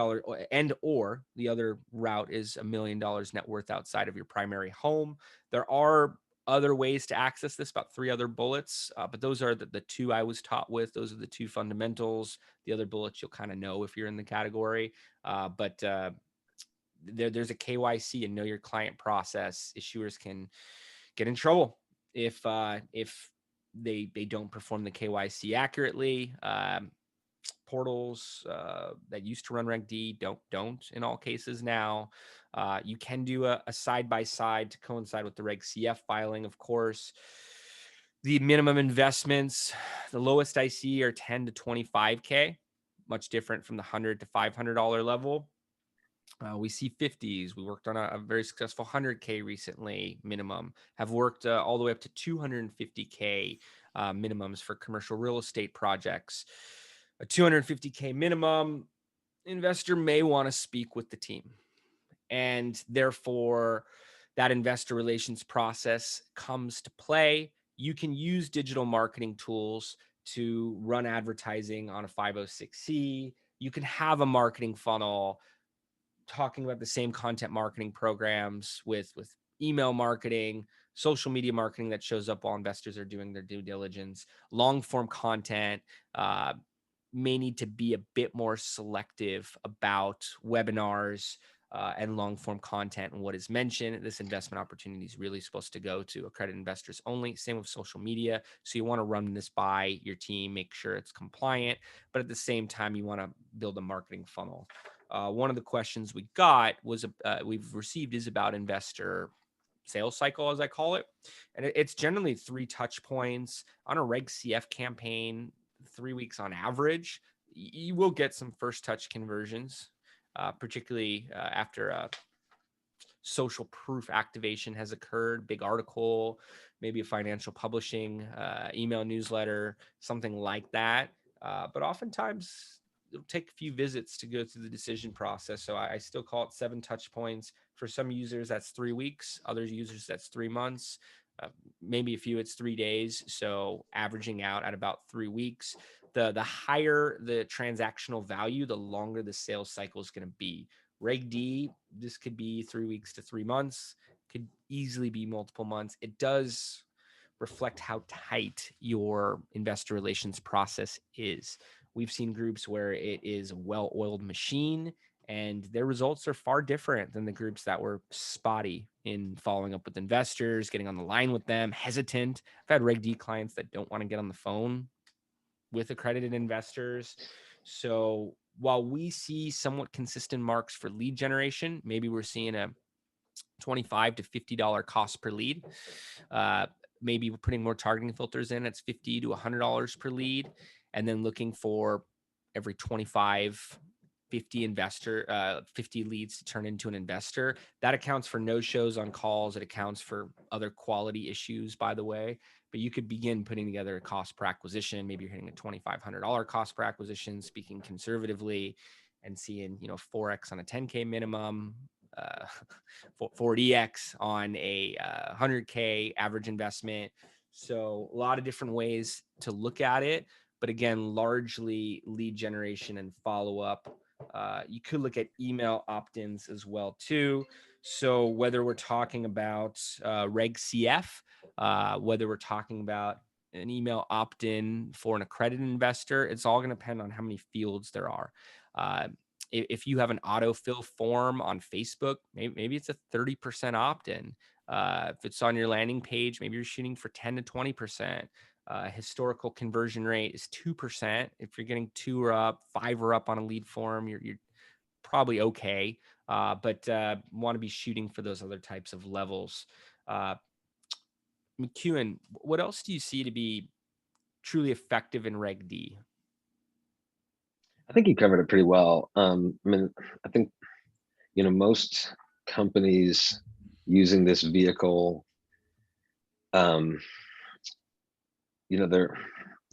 and or the other route is $1 million net worth outside of your primary home. There are other ways to access this, about 3 other bullets, but those are the 2 I was taught with. Those are the 2 fundamentals. The other bullets you'll kind of know if you're in the category, but there's a KYC and know your client process. Issuers can get in trouble if they don't perform the KYC accurately. Portals that used to run Reg D don't in all cases now. You can do a side-by-side to coincide with the Reg CF filing, of course. The minimum investments, the lowest I see are 10 to 25K, much different from the $100 to $500 level. We see 50s. We worked on a very successful 100K recently minimum, have worked all the way up to 250K minimums for commercial real estate projects. A 250K minimum, investor may want to speak with the team. And therefore, that investor relations process comes to play. You can use digital marketing tools to run advertising on a 506C. You can have a marketing funnel talking about the same content marketing programs with email marketing, social media marketing that shows up while investors are doing their due diligence. Long form content may need to be a bit more selective about webinars and long form content and what is mentioned. This investment opportunity is really supposed to go to accredited investors only. Same with social media. So you want to run this by your team, make sure it's compliant, but at the same time, you want to build a marketing funnel. One of the questions we got was we've received is about investor sales cycle, as I call it. And it's generally 3 touch points on a Reg CF campaign, 3 weeks on average. You will get some first touch conversions, particularly after social proof activation has occurred, big article, maybe a financial publishing, email newsletter, something like that. But oftentimes it'll take a few visits to go through the decision process. So I still call it 7 touch points. For some users, that's 3 weeks. Other users, that's 3 months. Maybe a few, it's 3 days. So averaging out at about 3 weeks. The higher the transactional value, the longer the sales cycle is going to be. Reg D, this could be 3 weeks to 3 months, could easily be multiple months. It does reflect how tight your investor relations process is. We've seen groups where it is a well-oiled machine and their results are far different than the groups that were spotty in following up with investors, getting on the line with them, hesitant. I've had Reg D clients that don't want to get on the phone with accredited investors. So while we see somewhat consistent marks for lead generation, maybe we're seeing a $25 to $50 cost per lead. Maybe we're putting more targeting filters in. It's $50 to $100 per lead. And then looking for every 25, 50 leads to turn into an investor. That accounts for no shows on calls. It accounts for other quality issues, by the way. But you could begin putting together a cost per acquisition. Maybe you're hitting a $2,500 cost per acquisition, speaking conservatively, and seeing 4x on a 10K minimum, 40x on a 100K average investment. So a lot of different ways to look at it. But again, largely lead generation and follow-up. You could look at email opt-ins as well too. So whether we're talking about Reg CF, whether we're talking about an email opt-in for an accredited investor, it's all going to depend on how many fields there are. If you have an autofill form on Facebook, maybe it's a 30% opt-in. If it's on your landing page, maybe you're shooting for 10 to 20%. Historical conversion rate is 2%. If you're getting 2 or up, 5 or up on a lead form, you're probably okay. But want to be shooting for those other types of levels. McEwen, what else do you see to be truly effective in Reg D? I think you covered it pretty well. I think, most companies using this vehicle you know,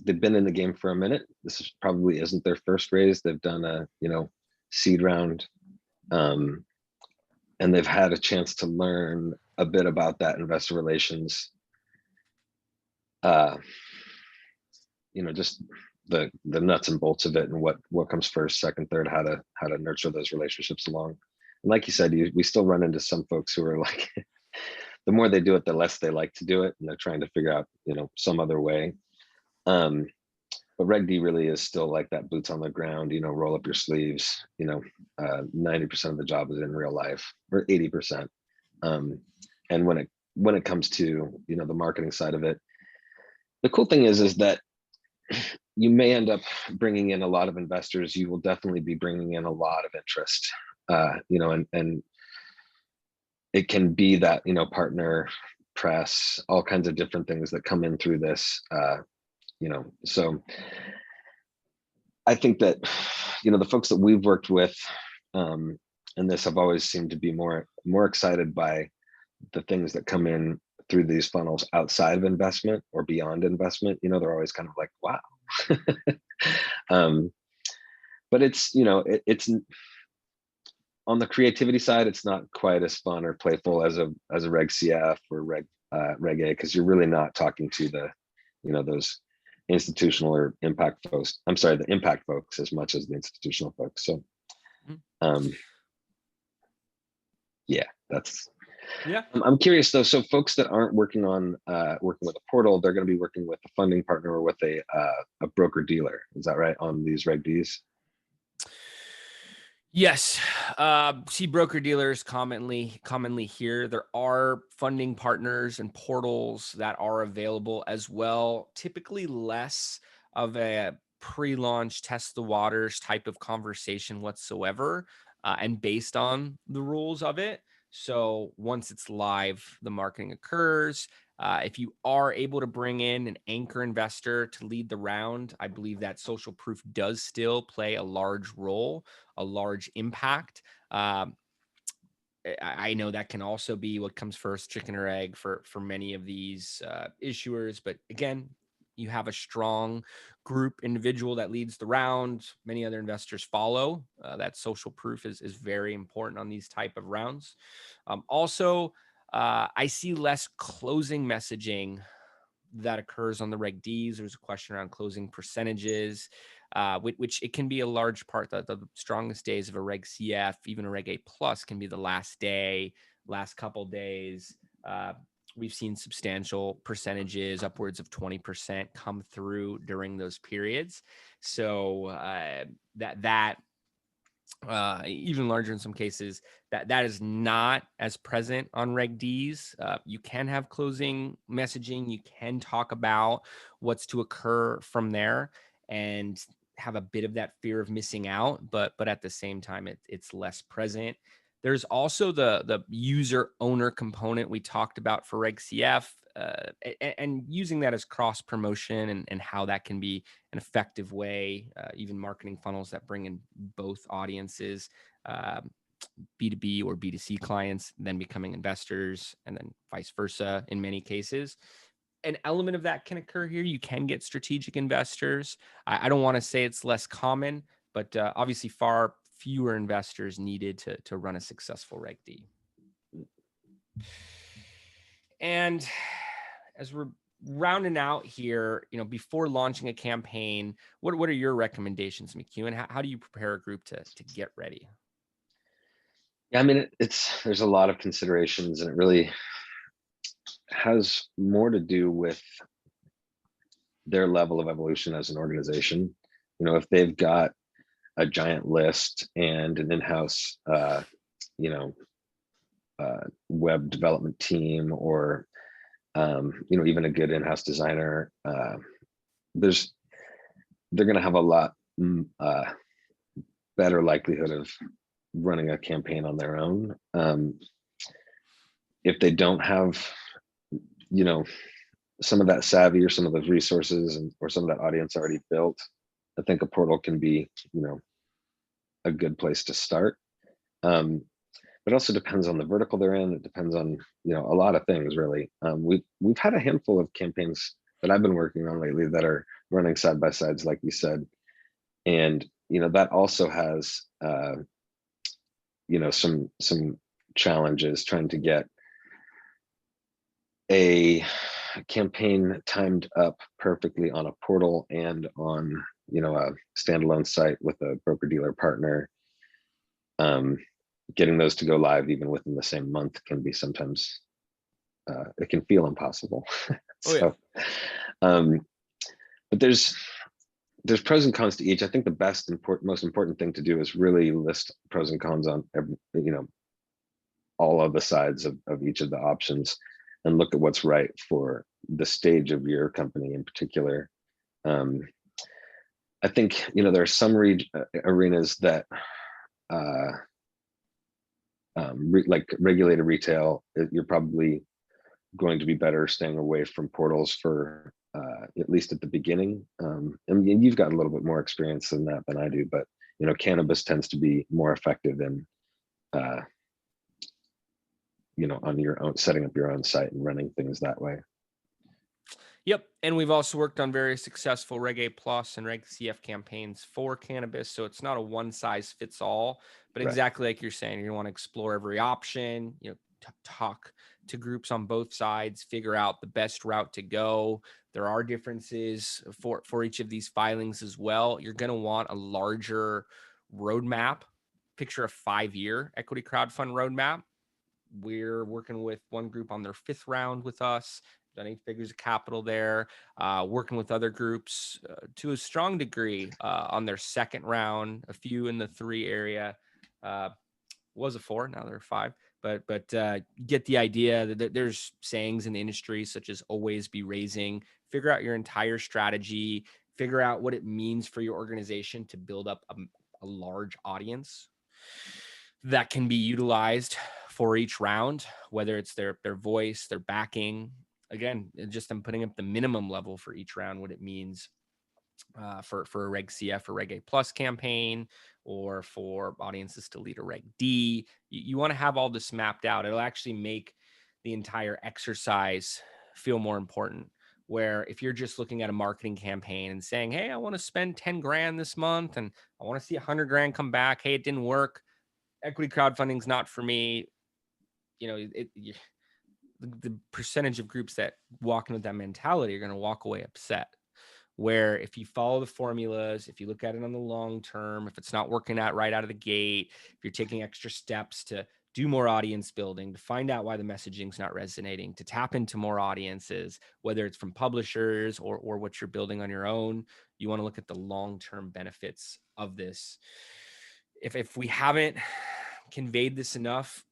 they've been in the game for a minute. Probably isn't their first raise. They've done a, you know, seed round, and they've had a chance to learn a bit about that investor relations, you know, just the nuts and bolts of it, and what comes first, second, third, how to nurture those relationships along. And like you said, we still run into some folks who are like, the more they do it, the less they like to do it, and they're trying to figure out, you know, some other way. But Reg D really is still like that boots on the ground, you know, roll up your sleeves, you know, 90% of the job is in real life, or 80%. And when it comes to, you know, the marketing side of it, the cool thing is that you may end up bringing in a lot of investors. You will definitely be bringing in a lot of interest, you know, and it can be that, you know, partner, press, all kinds of different things that come in through this, you know. So I think that, you know, the folks that we've worked with, and this have always seemed to be more excited by the things that come in through these funnels outside of investment or beyond investment. You know, they're always kind of like, wow. But it's, you know, it's on the creativity side, it's not quite as fun or playful as a Reg CF or Reg A, because you're really not talking to the, you know, those institutional or impact folks. I'm sorry, the impact folks as much as the institutional folks. So, yeah, that's. Yeah. I'm curious though. So folks that aren't working on working with a portal, they're going to be working with a funding partner or with a broker dealer. Is that right on these Reg Ds? Yes. See broker dealers commonly here. There are funding partners and portals that are available as well. Typically less of a pre-launch test the waters type of conversation whatsoever, and based on the rules of it. So once it's live, the marketing occurs. If you are able to bring in an anchor investor to lead the round, I believe that social proof does still play a large role, a large impact. I know that can also be what comes first, chicken or egg, for many of these issuers. But again, you have a strong group individual that leads the round. Many other investors follow. That social proof is very important on these type of rounds. Also, I see less closing messaging that occurs on the Reg Ds. There's a question around closing percentages, which it can be a large part. The strongest days of a Reg CF, even a Reg A plus, can be the last day, last couple days. We've seen substantial percentages, upwards of 20%, come through during those periods. So that even larger in some cases, that is not as present on Reg Ds. You can have closing messaging. You can talk about what's to occur from there and have a bit of that fear of missing out, but at the same time, it's less present. There's also the user owner component we talked about for Reg CF, and using that as cross promotion and how that can be an effective way, even marketing funnels that bring in both audiences, B2B or B2C clients, then becoming investors, and then vice versa in many cases. An element of that can occur here. You can get strategic investors. I don't want to say it's less common, but obviously far fewer investors needed to run a successful Reg D. And as we're rounding out here, you know, before launching a campaign, what are your recommendations, McEwen? How do you prepare a group to get ready? Yeah, I mean, there's a lot of considerations, and it really has more to do with their level of evolution as an organization. You know, if they've got a giant list and an in-house, you know, web development team, or you know, even a good in-house designer, they're going to have a lot better likelihood of running a campaign on their own. If they don't have, you know, some of that savvy or some of those resources or some of that audience already built, I think a portal can be, you know, a good place to start. It also depends on the vertical they're in. It depends on, you know, a lot of things really. We've had a handful of campaigns that I've been working on lately that are running side by sides, like you said. And, that also has, some challenges trying to get a campaign timed up perfectly on a portal and on, a standalone site with a broker dealer partner. Getting those to go live even within the same month can be sometimes, it can feel impossible. Oh yeah. So, but there's pros and cons to each. I think the most important thing to do is really list pros and cons on all of the sides of each of the options, and look at what's right for the stage of your company in particular. I think there are some arenas that like regulated retail, you're probably going to be better staying away from portals for at least at the beginning. And you've got a little bit more experience than that than I do, but cannabis tends to be more effective in on your own, setting up your own site and running things that way. Yep. And we've also worked on very successful Reg A Plus and Reg CF campaigns for cannabis. So it's not a one size fits all, but exactly like you're saying, you want to explore every option, talk to groups on both sides, figure out the best route to go. There are differences for each of these filings as well. You're going to want a larger roadmap. Picture a 5-year equity crowdfund roadmap. We're working with one group on their 5th round with us, done 8 figures of capital there, working with other groups to a strong degree on their 2nd round, a few in the 3 area, was a 4, now they're 5. But get the idea that there's sayings in the industry such as always be raising. Figure out your entire strategy, figure out what it means for your organization to build up a large audience that can be utilized for each round, whether it's their voice, their backing. Again, just I'm putting up the minimum level for each round, what it means for a Reg CF or Reg A Plus campaign, or for audiences to lead a Reg D. You want to have all this mapped out. It'll actually make the entire exercise feel more important. Where if you're just looking at a marketing campaign and saying, hey, I want to spend 10 grand this month and I want to see 100 grand come back. Hey, it didn't work. Equity crowdfunding is not for me. The percentage of groups that walk in with that mentality are going to walk away upset. Where if you follow the formulas, if you look at it on the long term, if it's not working out right out of the gate, if you're taking extra steps to do more audience building, to find out why the messaging's not resonating, to tap into more audiences, whether it's from publishers or what you're building on your own, you want to look at the long-term benefits of this. If we haven't conveyed this enough,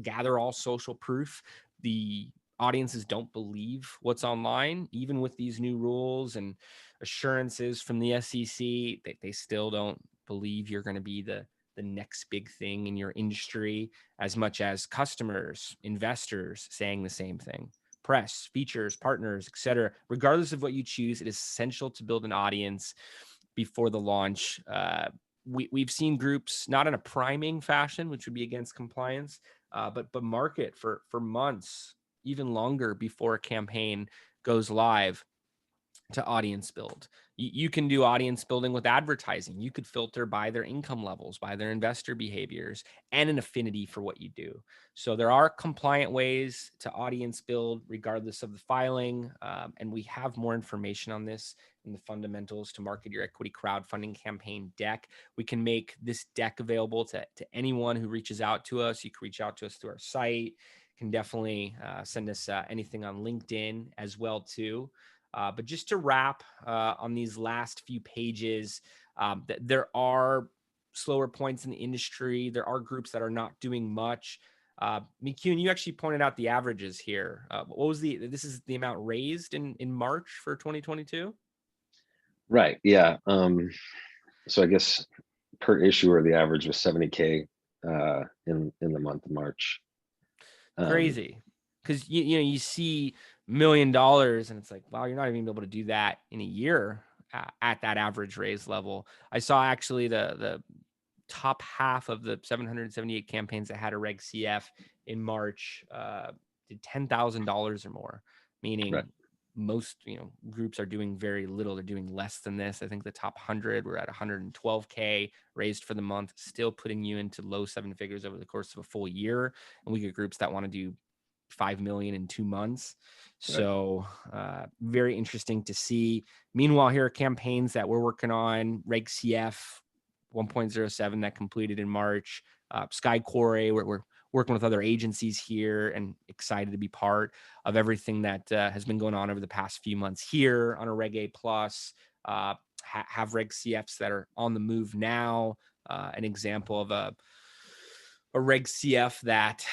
gather all social proof. The audiences don't believe what's online, even with these new rules and assurances from the SEC. They still don't believe you're going to be the next big thing in your industry, as much as customers, investors saying the same thing. Press, features, partners, etc. Regardless of what you choose, it is essential to build an audience before the launch. We've seen groups not in a priming fashion, which would be against compliance, but market for months, even longer before a campaign goes live, to audience build. You can do audience building with advertising. You could filter by their income levels, by their investor behaviors, and an affinity for what you do. So there are compliant ways to audience build regardless of the filing. And we have more information on this in the fundamentals to market your equity crowdfunding campaign deck. We can make this deck available to anyone who reaches out to us. You can reach out to us through our site. Can definitely send us anything on LinkedIn as well too. But just to wrap on these last few pages, there are slower points in the industry. There are groups that are not doing much. McCune, you actually pointed out the averages here. What was this is the amount raised in March for 2022? Right. Yeah. So I guess per issuer, the average was 70K in the month of March. Crazy. Because you see $1 million and it's like, wow, you're not even able to do that in a year at that average raise level. I saw actually the top half of the 778 campaigns that had a Reg CF in March did $10,000 or more, meaning Right. most, groups are doing very little. They're doing less than this. I think the top 100, we're at 112K raised for the month, still putting you into low seven figures over the course of a full year. And we get groups that want to do 5 million in 2 months. So very interesting to see. Meanwhile, here are campaigns that we're working on. Reg CF 1.07 that completed in March. Sky Quarry, we're working with other agencies here and excited to be part of everything that has been going on over the past few months here on a Reg A plus. Have Reg CFs that are on the move now. An example of a Reg CF that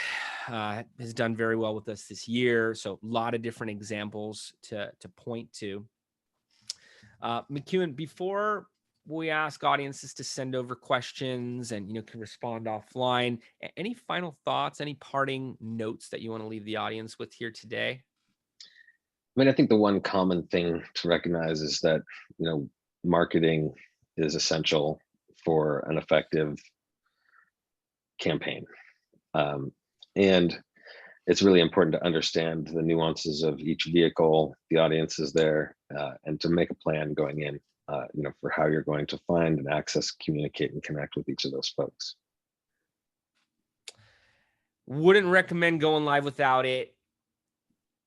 has done very well with us this year. So a lot of different examples to point to. McEwen, before we ask audiences to send over questions and can respond offline, any final thoughts, any parting notes that you want to leave the audience with here today? I mean, I think the one common thing to recognize is that marketing is essential for an effective campaign, and it's really important to understand the nuances of each vehicle, the audiences there, and to make a plan going in, for how you're going to find and access, communicate, and connect with each of those folks. Wouldn't recommend going live without it.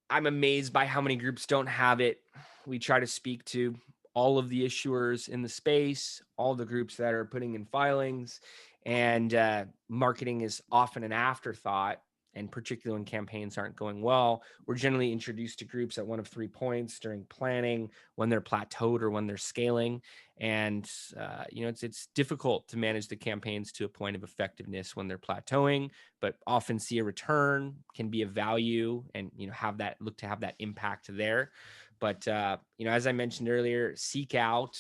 I'm amazed by how many groups don't have it. We try to speak to all of the issuers in the space, all the groups that are putting in filings, and marketing is often an afterthought. And particularly when campaigns aren't going well, we're generally introduced to groups at one of 3 points during planning, when they're plateaued or when they're scaling. And it's difficult to manage the campaigns to a point of effectiveness when they're plateauing, but often see a return, can be of value, and have that impact there. But as I mentioned earlier, seek out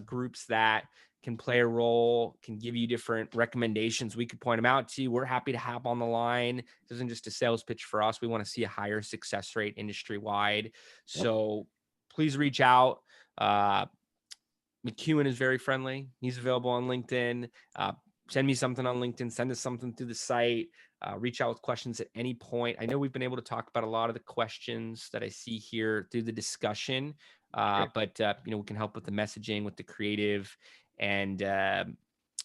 groups that can play a role, can give you different recommendations. We could point them out to you. We're happy to hop on the line. It isn't just a sales pitch for us. We want to see a higher success rate industry wide. So please reach out. McEwen is very friendly. He's available on LinkedIn. Send me something on LinkedIn. Send us something through the site. Reach out with questions at any point. I know we've been able to talk about a lot of the questions that I see here through the discussion, but we can help with the messaging, with the creative. And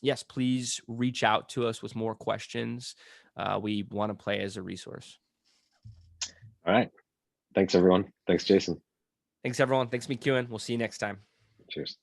yes, please reach out to us with more questions. We want to play as a resource. All right. Thanks, everyone. Thanks, Jason. Thanks, everyone. Thanks, McEwen. We'll see you next time. Cheers.